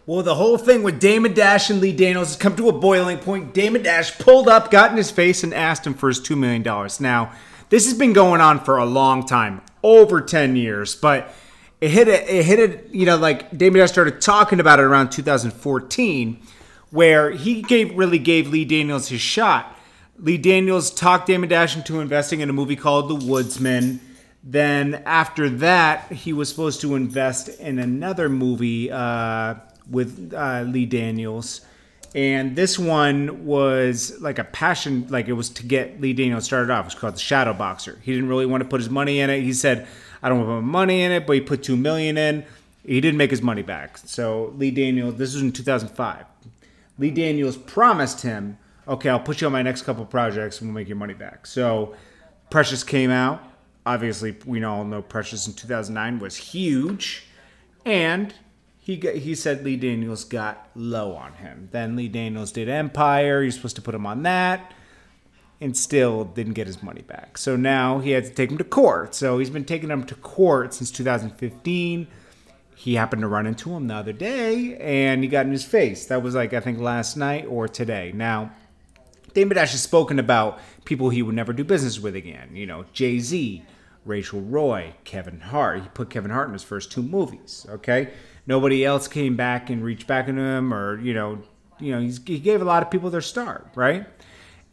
Well, the whole thing with Damon Dash and Lee Daniels has come to a boiling point. Damon Dash pulled up, got in his face, and asked him for his $2 million. Now, this has been going on for a long time, over 10 years, but it hit it, like Damon Dash started talking about it around 2014, where he really gave Lee Daniels his shot. Lee Daniels talked Damon Dash into investing in a movie called The Woodsman. Then after that, he was supposed to invest in another movie with Lee Daniels. And this one was like a passion, like it was to get Lee Daniels started off. It was called The Shadow Boxer. He didn't really want to put his money in it. He said, I don't want to put my money in it, but he put $2 million in. He didn't make his money back. So Lee Daniels, this was in 2005. Lee Daniels promised him, okay, I'll put you on my next couple projects and we'll make your money back. So Precious came out. Obviously, we all know Precious in 2009 was huge. And he said Lee Daniels got low on him. Then Lee Daniels did Empire. You're supposed to put him on that. And still didn't get his money back. So now he had to take him to court. So he's been taking him to court since 2015. He happened to run into him the other day, and he got in his face. That was like, I think, last night or today. Now, Damon Dash has spoken about people he would never do business with again. Jay-Z, Rachel Roy, Kevin Hart. He put Kevin Hart in his first 2 movies, okay? Nobody else came back and reached back into him, or, he gave a lot of people their start, right?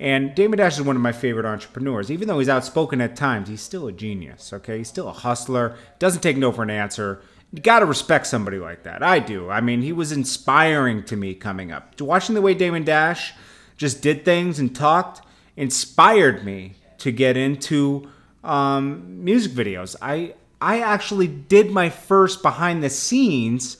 And Damon Dash is one of my favorite entrepreneurs. Even though he's outspoken at times, he's still a genius, okay? He's still a hustler, doesn't take no for an answer. You got to respect somebody like that. I do. I mean, he was inspiring to me coming up. Watching the way Damon Dash just did things and talked inspired me to get into music videos. I actually did my first behind the scenes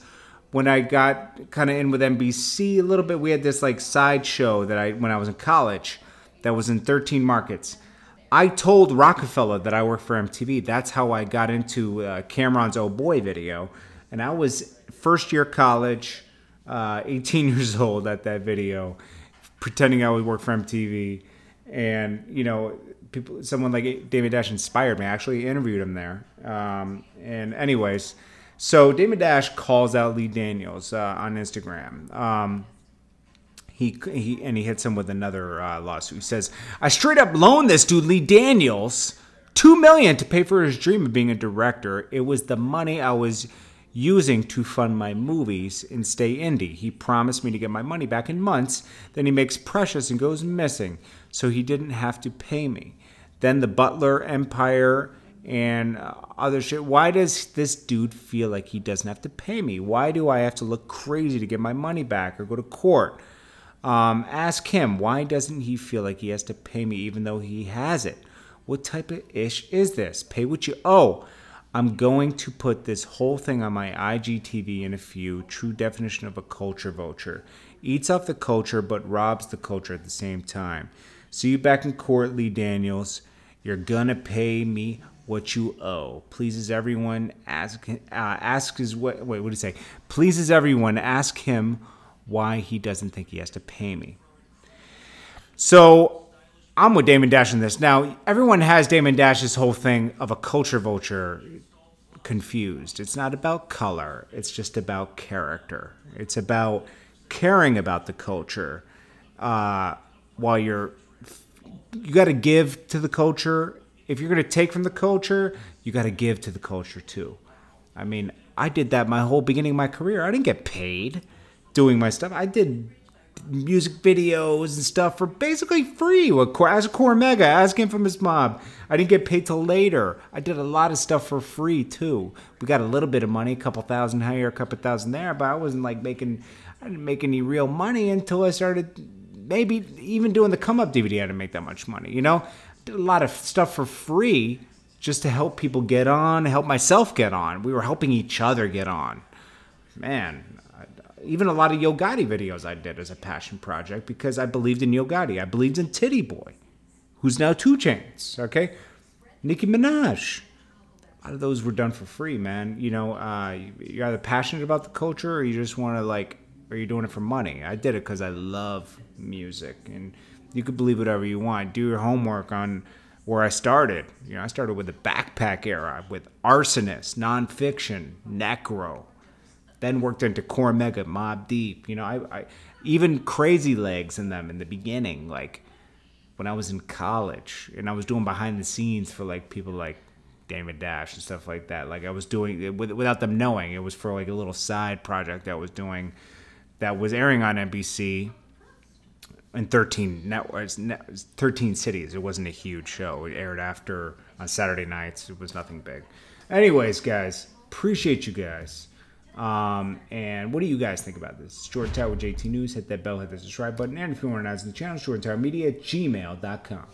when I got kind of in with NBC a little bit. We had this like side show that when I was in college that was in 13 markets. I told Rockefeller that I worked for MTV. That's how I got into Cameron's Oh Boy video. And I was first year college, 18 years old at that video, pretending I would work for MTV. And, someone like Damon Dash inspired me. I actually interviewed him there. And anyways, so Damon Dash calls out Lee Daniels on Instagram. He hits him with another lawsuit. He says, I straight up loaned this dude, Lee Daniels, $2 million to pay for his dream of being a director. It was the money I was using to fund my movies and stay indie. He promised me to get my money back in months. Then he makes Precious and goes missing. So he didn't have to pay me. Then the Butler Empire and other shit. Why does this dude feel like he doesn't have to pay me? Why do I have to look crazy to get my money back or go to court? Ask him, why doesn't he feel like he has to pay me even though he has it? What type of ish is this? Pay what you owe. I'm going to put this whole thing on my IGTV in a few. True definition of a culture vulture. Eats off the culture but robs the culture at the same time. See you back in court, Lee Daniels. You're gonna pay me what you owe. Pleases everyone. What did he say? Pleases everyone. Ask him why he doesn't think he has to pay me. So I'm with Damon Dash in this. Now, everyone has Damon Dash's whole thing of a culture vulture confused. It's not about color. It's just about character. It's about caring about the culture. While you got to give to the culture. If you're going to take from the culture, you got to give to the culture too. I mean, I did that my whole beginning of my career. I didn't get paid doing my stuff. I did music videos and stuff for basically free. As a Core Mega, Ask Infamous Mob. I didn't get paid till later. I did a lot of stuff for free too. We got a little bit of money, a couple thousand here, a couple thousand there, but I wasn't like I didn't make any real money until I started maybe even doing the Come Up DVD. I didn't make that much money, I did a lot of stuff for free just to help people get on, help myself get on. We were helping each other get on. Man, even a lot of Yo Gotti videos I did as a passion project because I believed in Yo Gotti. I believed in Titty Boy, who's now 2 Chainz, okay? Nicki Minaj. A lot of those were done for free, man. You're either passionate about the culture or you just want to or you're doing it for money. I did it because I love music. And you could believe whatever you want. Do your homework on where I started. I started with the Backpack era, with Arsonist, Nonfiction, Necro. Then worked into Core Mega, Mob Deep. You know, I even Crazy Legs in them in the beginning, like when I was in college, and I was doing behind the scenes for like people like Damon Dash and stuff like that. Like I was doing it without them knowing. It was for like a little side project that I was doing that was airing on NBC in 13 networks, 13 cities. It wasn't a huge show. It aired after on Saturday nights. It was nothing big. Anyways, guys, appreciate you guys. And what do you guys think about this? It's Jordan Tower with JT News. Hit that bell, hit the subscribe button. And if you want to add to the channel, jordantowermedia@gmail.com.